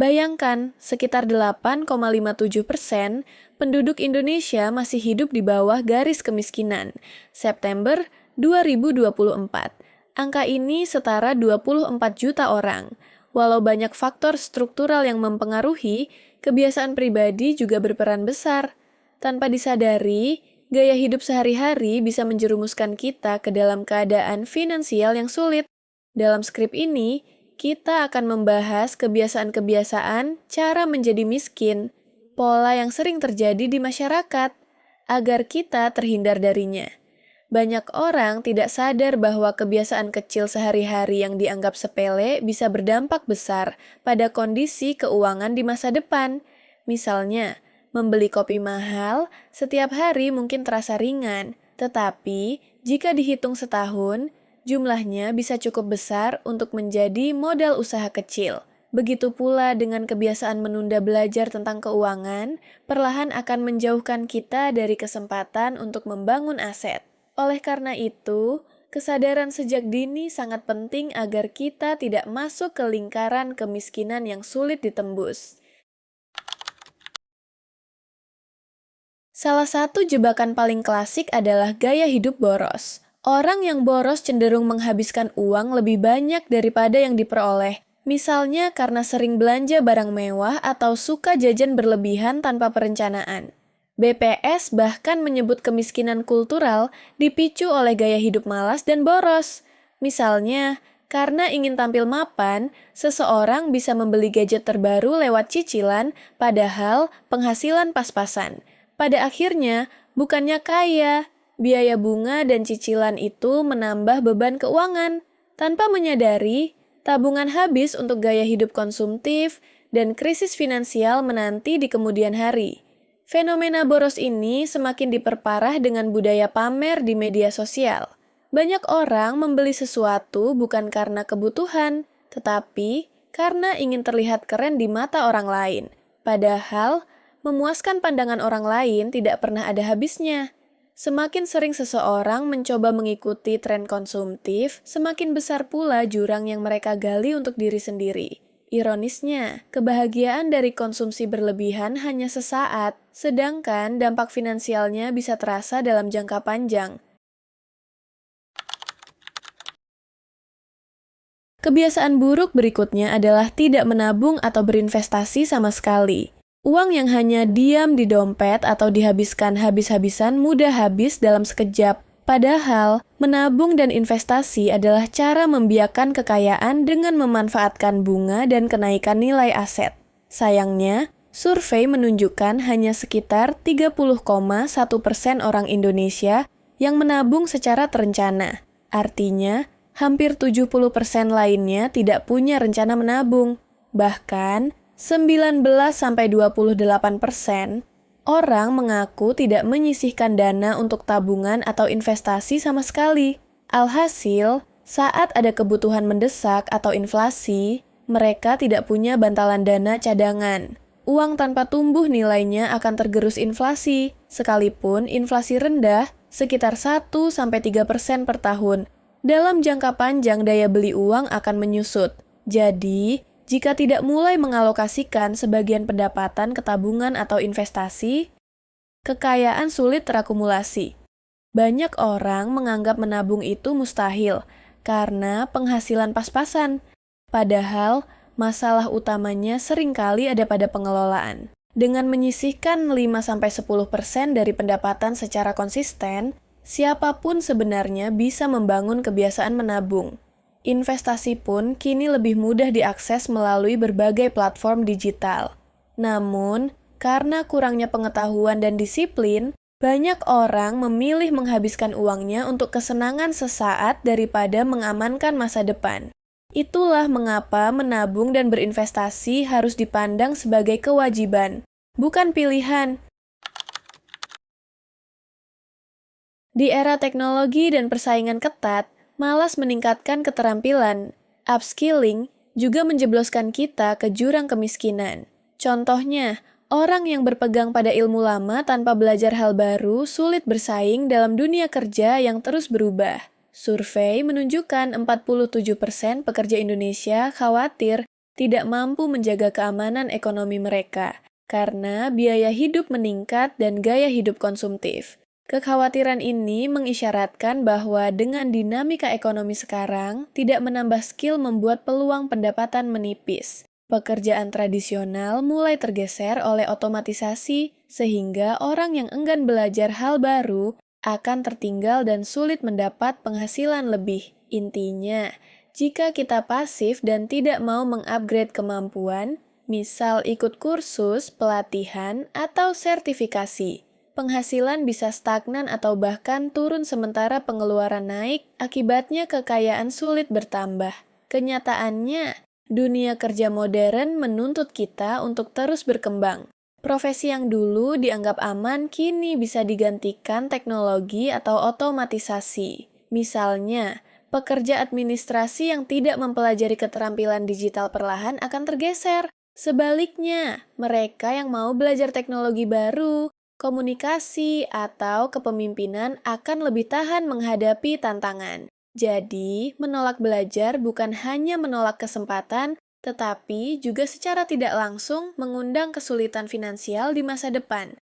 Bayangkan, sekitar 8,57% penduduk Indonesia masih hidup di bawah garis kemiskinan. September 2024. Angka ini setara 24 juta orang. Walau banyak faktor struktural yang mempengaruhi, kebiasaan pribadi juga berperan besar. Tanpa disadari, gaya hidup sehari-hari bisa menjerumuskan kita ke dalam keadaan finansial yang sulit. Dalam skrip ini, kita akan membahas kebiasaan-kebiasaan cara menjadi miskin, pola yang sering terjadi di masyarakat, agar kita terhindar darinya. Banyak orang tidak sadar bahwa kebiasaan kecil sehari-hari yang dianggap sepele bisa berdampak besar pada kondisi keuangan di masa depan. Misalnya, membeli kopi mahal setiap hari mungkin terasa ringan, tetapi jika dihitung setahun, jumlahnya bisa cukup besar untuk menjadi modal usaha kecil. Begitu pula dengan kebiasaan menunda belajar tentang keuangan, perlahan akan menjauhkan kita dari kesempatan untuk membangun aset. Oleh karena itu, kesadaran sejak dini sangat penting agar kita tidak masuk ke lingkaran kemiskinan yang sulit ditembus. Salah satu jebakan paling klasik adalah gaya hidup boros. Orang yang boros cenderung menghabiskan uang lebih banyak daripada yang diperoleh. Misalnya karena sering belanja barang mewah atau suka jajan berlebihan tanpa perencanaan. BPS bahkan menyebut kemiskinan kultural dipicu oleh gaya hidup malas dan boros. Misalnya, karena ingin tampil mapan, seseorang bisa membeli gadget terbaru lewat cicilan, padahal penghasilan pas-pasan. Pada akhirnya, bukannya kaya, biaya bunga dan cicilan itu menambah beban keuangan. Tanpa menyadari, tabungan habis untuk gaya hidup konsumtif dan krisis finansial menanti di kemudian hari. Fenomena boros ini semakin diperparah dengan budaya pamer di media sosial. Banyak orang membeli sesuatu bukan karena kebutuhan, tetapi karena ingin terlihat keren di mata orang lain. Padahal, memuaskan pandangan orang lain tidak pernah ada habisnya. Semakin sering seseorang mencoba mengikuti tren konsumtif, semakin besar pula jurang yang mereka gali untuk diri sendiri. Ironisnya, kebahagiaan dari konsumsi berlebihan hanya sesaat, sedangkan dampak finansialnya bisa terasa dalam jangka panjang. Kebiasaan buruk berikutnya adalah tidak menabung atau berinvestasi sama sekali. Uang yang hanya diam di dompet atau dihabiskan habis-habisan mudah habis dalam sekejap. Padahal, menabung dan investasi adalah cara membiakkan kekayaan dengan memanfaatkan bunga dan kenaikan nilai aset. Sayangnya, survei menunjukkan hanya sekitar 30,1% orang Indonesia yang menabung secara terencana. Artinya, hampir 70% lainnya tidak punya rencana menabung. Bahkan, 19-28% orang mengaku tidak menyisihkan dana untuk tabungan atau investasi sama sekali. Alhasil, saat ada kebutuhan mendesak atau inflasi, mereka tidak punya bantalan dana cadangan. Uang tanpa tumbuh nilainya akan tergerus inflasi, sekalipun inflasi rendah sekitar 1-3% per tahun. Dalam jangka panjang daya beli uang akan menyusut. Jadi, jika tidak mulai mengalokasikan sebagian pendapatan ke tabungan atau investasi, kekayaan sulit terakumulasi. Banyak orang menganggap menabung itu mustahil karena penghasilan pas-pasan. Padahal, masalah utamanya seringkali ada pada pengelolaan. Dengan menyisihkan 5-10% dari pendapatan secara konsisten, siapapun sebenarnya bisa membangun kebiasaan menabung. Investasi pun kini lebih mudah diakses melalui berbagai platform digital. Namun, karena kurangnya pengetahuan dan disiplin, banyak orang memilih menghabiskan uangnya untuk kesenangan sesaat daripada mengamankan masa depan. Itulah mengapa menabung dan berinvestasi harus dipandang sebagai kewajiban, bukan pilihan. Di era teknologi dan persaingan ketat, malas meningkatkan keterampilan. Upskilling juga menjebloskan kita ke jurang kemiskinan. Contohnya, orang yang berpegang pada ilmu lama tanpa belajar hal baru sulit bersaing dalam dunia kerja yang terus berubah. Survei menunjukkan 47% pekerja Indonesia khawatir tidak mampu menjaga keamanan ekonomi mereka karena biaya hidup meningkat dan gaya hidup konsumtif. Kekhawatiran ini mengisyaratkan bahwa dengan dinamika ekonomi sekarang tidak menambah skill membuat peluang pendapatan menipis. Pekerjaan tradisional mulai tergeser oleh otomatisasi sehingga orang yang enggan belajar hal baru akan tertinggal dan sulit mendapat penghasilan lebih. Intinya, jika kita pasif dan tidak mau mengupgrade kemampuan, misal ikut kursus, pelatihan, atau sertifikasi, penghasilan bisa stagnan atau bahkan turun sementara pengeluaran naik, akibatnya kekayaan sulit bertambah. Kenyataannya, dunia kerja modern menuntut kita untuk terus berkembang. Profesi yang dulu dianggap aman kini bisa digantikan teknologi atau otomatisasi. Misalnya, pekerja administrasi yang tidak mempelajari keterampilan digital perlahan akan tergeser. Sebaliknya, mereka yang mau belajar teknologi baru, komunikasi, atau kepemimpinan akan lebih tahan menghadapi tantangan. Jadi, menolak belajar bukan hanya menolak kesempatan, tetapi juga secara tidak langsung mengundang kesulitan finansial di masa depan.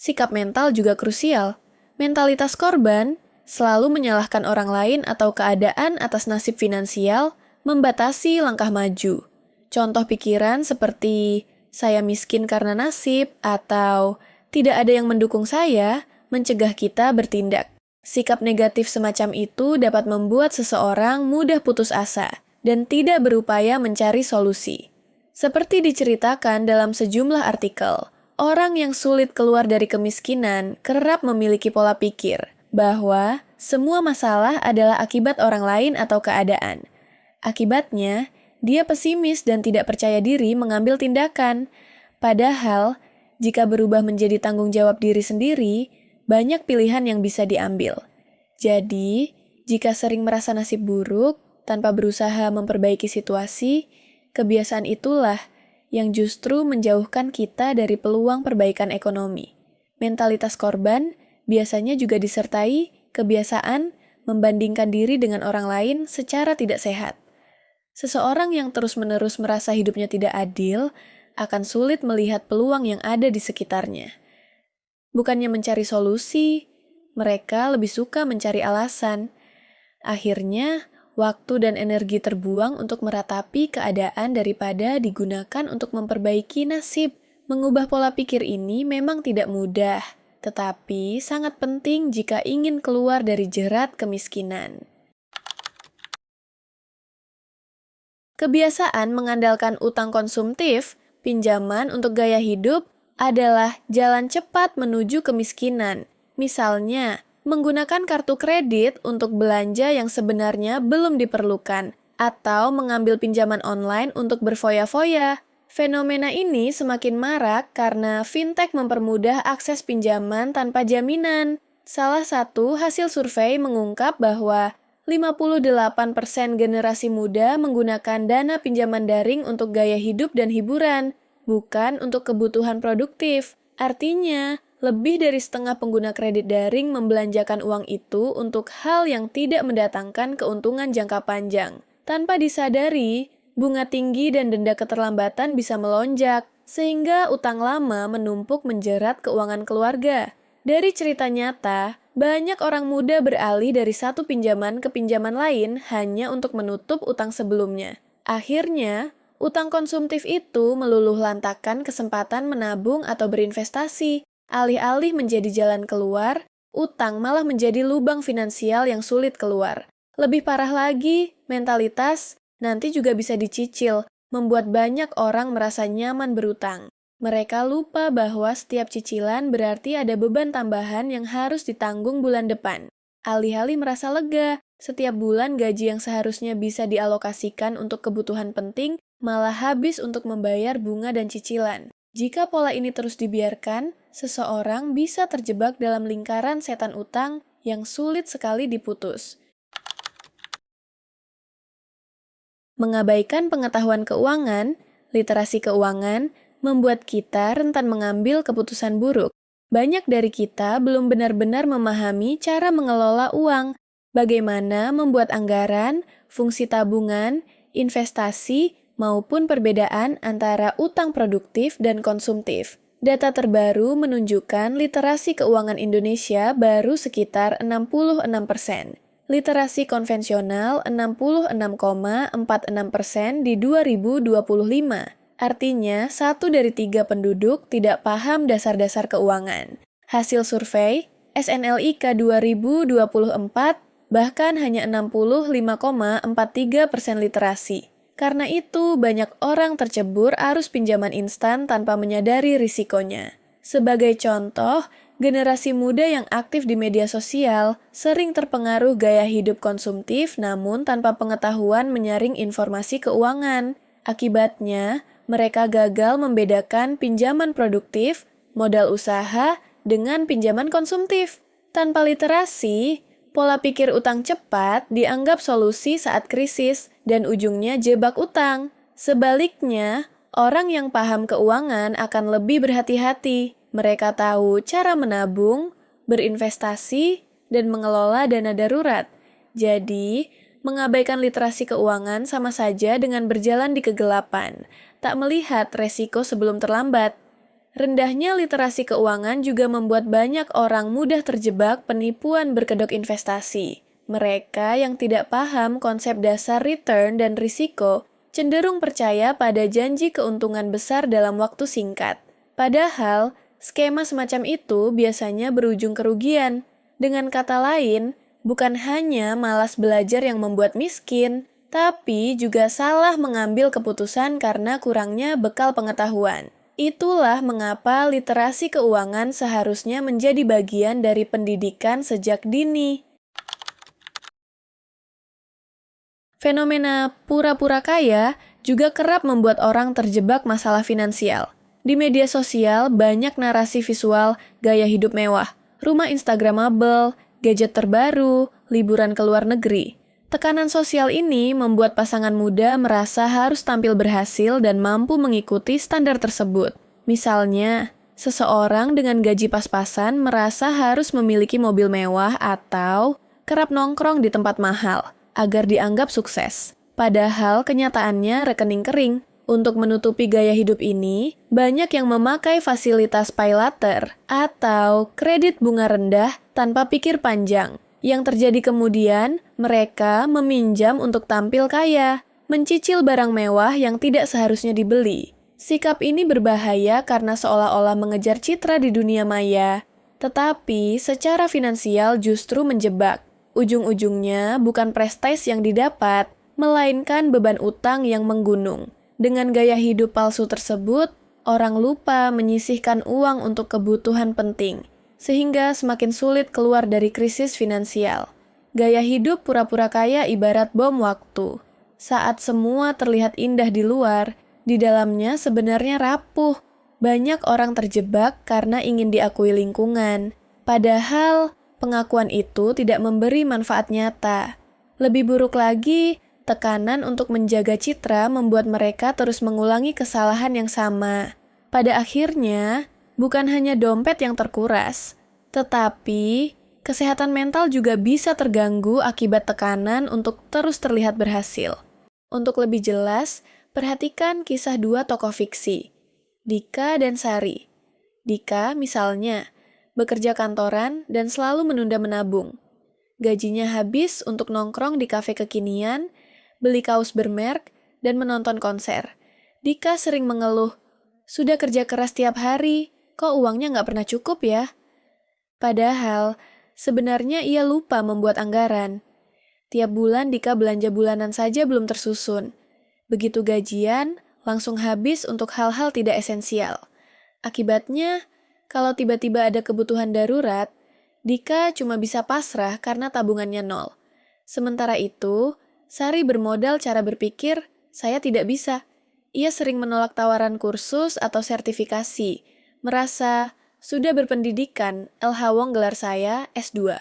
Sikap mental juga krusial. Mentalitas korban, selalu menyalahkan orang lain atau keadaan atas nasib finansial, membatasi langkah maju. Contoh pikiran seperti, saya miskin karena nasib, atau tidak ada yang mendukung saya, mencegah kita bertindak. Sikap negatif semacam itu dapat membuat seseorang mudah putus asa dan tidak berupaya mencari solusi. Seperti diceritakan dalam sejumlah artikel, orang yang sulit keluar dari kemiskinan kerap memiliki pola pikir bahwa semua masalah adalah akibat orang lain atau keadaan. Akibatnya, dia pesimis dan tidak percaya diri mengambil tindakan. Padahal, jika berubah menjadi tanggung jawab diri sendiri, banyak pilihan yang bisa diambil. Jadi, jika sering merasa nasib buruk tanpa berusaha memperbaiki situasi, kebiasaan itulah yang justru menjauhkan kita dari peluang perbaikan ekonomi. Mentalitas korban biasanya juga disertai kebiasaan membandingkan diri dengan orang lain secara tidak sehat. Seseorang yang terus-menerus merasa hidupnya tidak adil akan sulit melihat peluang yang ada di sekitarnya. Bukannya mencari solusi, mereka lebih suka mencari alasan. Akhirnya, waktu dan energi terbuang untuk meratapi keadaan daripada digunakan untuk memperbaiki nasib. Mengubah pola pikir ini memang tidak mudah, tetapi sangat penting jika ingin keluar dari jerat kemiskinan. Kebiasaan mengandalkan utang konsumtif, pinjaman untuk gaya hidup, adalah jalan cepat menuju kemiskinan. Misalnya, menggunakan kartu kredit untuk belanja yang sebenarnya belum diperlukan, atau mengambil pinjaman online untuk berfoya-foya. Fenomena ini semakin marak karena fintech mempermudah akses pinjaman tanpa jaminan. Salah satu hasil survei mengungkap bahwa 58% generasi muda menggunakan dana pinjaman daring untuk gaya hidup dan hiburan, bukan untuk kebutuhan produktif. Artinya, lebih dari setengah pengguna kredit daring membelanjakan uang itu untuk hal yang tidak mendatangkan keuntungan jangka panjang. Tanpa disadari, bunga tinggi dan denda keterlambatan bisa melonjak, sehingga utang lama menumpuk menjerat keuangan keluarga. Dari cerita nyata, banyak orang muda beralih dari satu pinjaman ke pinjaman lain hanya untuk menutup utang sebelumnya. Akhirnya, utang konsumtif itu meluluh lantakan kesempatan menabung atau berinvestasi. Alih-alih menjadi jalan keluar, utang malah menjadi lubang finansial yang sulit keluar. Lebih parah lagi, mentalitas nanti juga bisa dicicil, membuat banyak orang merasa nyaman berutang. Mereka lupa bahwa setiap cicilan berarti ada beban tambahan yang harus ditanggung bulan depan. Alih-alih merasa lega, setiap bulan gaji yang seharusnya bisa dialokasikan untuk kebutuhan penting malah habis untuk membayar bunga dan cicilan. Jika pola ini terus dibiarkan, seseorang bisa terjebak dalam lingkaran setan utang yang sulit sekali diputus. Mengabaikan pengetahuan keuangan, literasi keuangan, membuat kita rentan mengambil keputusan buruk. Banyak dari kita belum benar-benar memahami cara mengelola uang, bagaimana membuat anggaran, fungsi tabungan, investasi, maupun perbedaan antara utang produktif dan konsumtif. Data terbaru menunjukkan literasi keuangan Indonesia baru sekitar 66%. Literasi konvensional 66,46% di 2025. Artinya, 1 dari 3 penduduk tidak paham dasar-dasar keuangan. Hasil survei SNLIK 2024 bahkan hanya 65,43% literasi. Karena itu, banyak orang tercebur arus pinjaman instan tanpa menyadari risikonya. Sebagai contoh, generasi muda yang aktif di media sosial sering terpengaruh gaya hidup konsumtif namun tanpa pengetahuan menyaring informasi keuangan. Akibatnya, mereka gagal membedakan pinjaman produktif, modal usaha, dengan pinjaman konsumtif. Tanpa literasi, pola pikir utang cepat dianggap solusi saat krisis dan ujungnya jebak utang. Sebaliknya, orang yang paham keuangan akan lebih berhati-hati. Mereka tahu cara menabung, berinvestasi, dan mengelola dana darurat. Jadi, mengabaikan literasi keuangan sama saja dengan berjalan di kegelapan, tak melihat resiko sebelum terlambat. Rendahnya literasi keuangan juga membuat banyak orang mudah terjebak penipuan berkedok investasi. Mereka yang tidak paham konsep dasar return dan risiko cenderung percaya pada janji keuntungan besar dalam waktu singkat. Padahal, skema semacam itu biasanya berujung kerugian. Dengan kata lain, bukan hanya malas belajar yang membuat miskin, tapi juga salah mengambil keputusan karena kurangnya bekal pengetahuan. Itulah mengapa literasi keuangan seharusnya menjadi bagian dari pendidikan sejak dini. Fenomena pura-pura kaya juga kerap membuat orang terjebak masalah finansial. Di media sosial, banyak narasi visual gaya hidup mewah, rumah Instagramable, gadget terbaru, liburan ke luar negeri. Tekanan sosial ini membuat pasangan muda merasa harus tampil berhasil dan mampu mengikuti standar tersebut. Misalnya, seseorang dengan gaji pas-pasan merasa harus memiliki mobil mewah atau kerap nongkrong di tempat mahal agar dianggap sukses. Padahal kenyataannya rekening kering. Untuk menutupi gaya hidup ini, banyak yang memakai fasilitas pay later atau kredit bunga rendah tanpa pikir panjang. Yang terjadi kemudian, mereka meminjam untuk tampil kaya, mencicil barang mewah yang tidak seharusnya dibeli. Sikap ini berbahaya karena seolah-olah mengejar citra di dunia maya, tetapi secara finansial justru menjebak. Ujung-ujungnya bukan prestasi yang didapat, melainkan beban utang yang menggunung. Dengan gaya hidup palsu tersebut, orang lupa menyisihkan uang untuk kebutuhan penting, sehingga semakin sulit keluar dari krisis finansial. Gaya hidup pura-pura kaya ibarat bom waktu. Saat semua terlihat indah di luar, di dalamnya sebenarnya rapuh. Banyak orang terjebak karena ingin diakui lingkungan. Padahal, pengakuan itu tidak memberi manfaat nyata. Lebih buruk lagi, tekanan untuk menjaga citra membuat mereka terus mengulangi kesalahan yang sama. Pada akhirnya, bukan hanya dompet yang terkuras, tetapi kesehatan mental juga bisa terganggu akibat tekanan untuk terus terlihat berhasil. Untuk lebih jelas, perhatikan kisah dua tokoh fiksi, Dika dan Sari. Dika, misalnya, bekerja kantoran dan selalu menunda menabung. Gajinya habis untuk nongkrong di kafe kekinian, beli kaos bermerk, dan menonton konser. Dika sering mengeluh, sudah kerja keras tiap hari, kok uangnya nggak pernah cukup ya? Padahal, sebenarnya ia lupa membuat anggaran. Tiap bulan Dika belanja bulanan saja belum tersusun. Begitu gajian, langsung habis untuk hal-hal tidak esensial. Akibatnya, kalau tiba-tiba ada kebutuhan darurat, Dika cuma bisa pasrah karena tabungannya nol. Sementara itu, Sari bermodal cara berpikir, saya tidak bisa. Ia sering menolak tawaran kursus atau sertifikasi, merasa sudah berpendidikan, LH Wong gelar saya S2.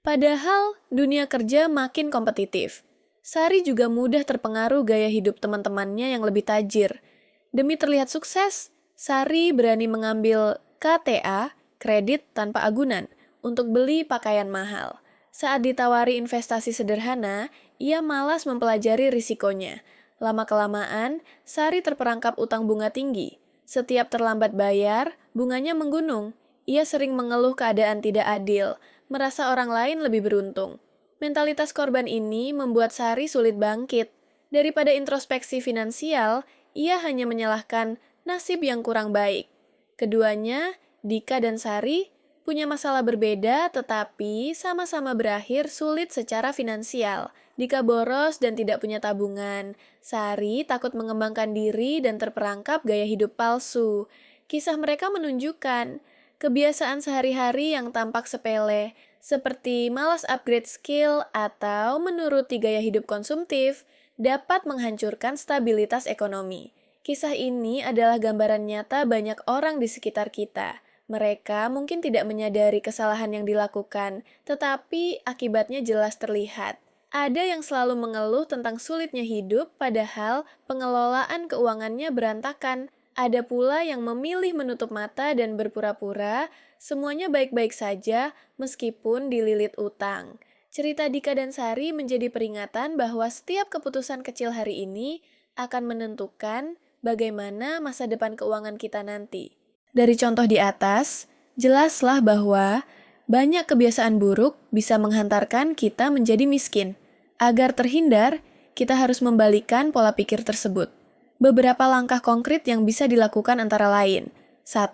Padahal dunia kerja makin kompetitif. Sari juga mudah terpengaruh gaya hidup teman-temannya yang lebih tajir. Demi terlihat sukses, Sari berani mengambil KTA, kredit tanpa agunan, untuk beli pakaian mahal. Saat ditawari investasi sederhana, ia malas mempelajari risikonya. Lama-kelamaan, Sari terperangkap utang bunga tinggi. Setiap terlambat bayar, bunganya menggunung. Ia sering mengeluh keadaan tidak adil, merasa orang lain lebih beruntung. Mentalitas korban ini membuat Sari sulit bangkit. Daripada introspeksi finansial, ia hanya menyalahkan nasib yang kurang baik. Keduanya, Dika dan Sari, punya masalah berbeda tetapi sama-sama berakhir sulit secara finansial. Dika boros dan tidak punya tabungan. Sari takut mengembangkan diri dan terperangkap gaya hidup palsu. Kisah mereka menunjukkan kebiasaan sehari-hari yang tampak sepele, seperti malas upgrade skill atau menuruti gaya hidup konsumtif, dapat menghancurkan stabilitas ekonomi. Kisah ini adalah gambaran nyata banyak orang di sekitar kita. Mereka mungkin tidak menyadari kesalahan yang dilakukan, tetapi akibatnya jelas terlihat. Ada yang selalu mengeluh tentang sulitnya hidup, padahal pengelolaan keuangannya berantakan. Ada pula yang memilih menutup mata dan berpura-pura, semuanya baik-baik saja meskipun dililit utang. Cerita Dika dan Sari menjadi peringatan bahwa setiap keputusan kecil hari ini akan menentukan bagaimana masa depan keuangan kita nanti. Dari contoh di atas, jelaslah bahwa banyak kebiasaan buruk bisa menghantarkan kita menjadi miskin. Agar terhindar, kita harus membalikkan pola pikir tersebut. Beberapa langkah konkret yang bisa dilakukan antara lain. 1.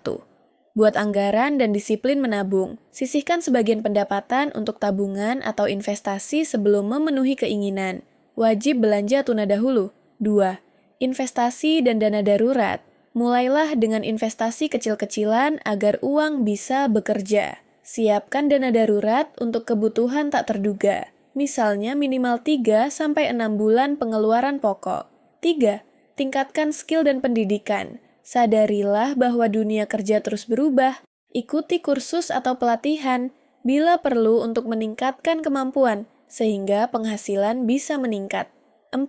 Buat anggaran dan disiplin menabung. Sisihkan sebagian pendapatan untuk tabungan atau investasi sebelum memenuhi keinginan. Wajib belanja tuna dahulu. 2. Investasi dan dana darurat. Mulailah dengan investasi kecil-kecilan agar uang bisa bekerja. Siapkan dana darurat untuk kebutuhan tak terduga. Misalnya minimal 3-6 bulan pengeluaran pokok. 3. Tingkatkan skill dan pendidikan. Sadarilah bahwa dunia kerja terus berubah. Ikuti kursus atau pelatihan bila perlu untuk meningkatkan kemampuan, sehingga penghasilan bisa meningkat. 4.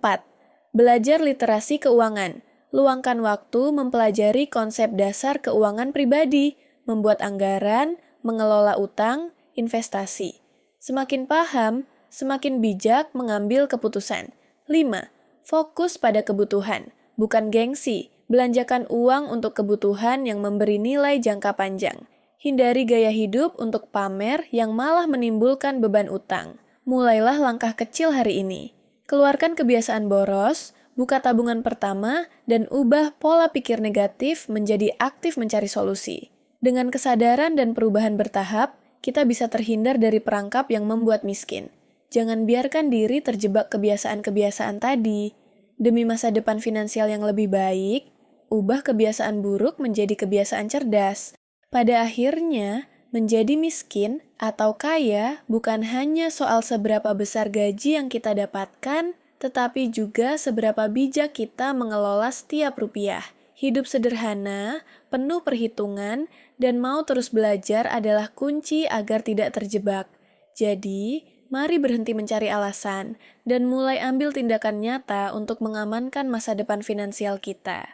Belajar literasi keuangan. Luangkan waktu mempelajari konsep dasar keuangan pribadi, membuat anggaran, mengelola utang, investasi. Semakin paham, semakin bijak mengambil keputusan. 5. Fokus pada kebutuhan, bukan gengsi. Belanjakan uang untuk kebutuhan yang memberi nilai jangka panjang. Hindari gaya hidup untuk pamer yang malah menimbulkan beban utang. Mulailah langkah kecil hari ini. Keluarkan kebiasaan boros, buka tabungan pertama, dan ubah pola pikir negatif menjadi aktif mencari solusi. Dengan kesadaran dan perubahan bertahap, kita bisa terhindar dari perangkap yang membuat miskin. Jangan biarkan diri terjebak kebiasaan-kebiasaan tadi. Demi masa depan finansial yang lebih baik, ubah kebiasaan buruk menjadi kebiasaan cerdas. Pada akhirnya, menjadi miskin atau kaya bukan hanya soal seberapa besar gaji yang kita dapatkan, tetapi juga seberapa bijak kita mengelola setiap rupiah. Hidup sederhana, penuh perhitungan, dan mau terus belajar adalah kunci agar tidak terjebak. Jadi, mari berhenti mencari alasan dan mulai ambil tindakan nyata untuk mengamankan masa depan finansial kita.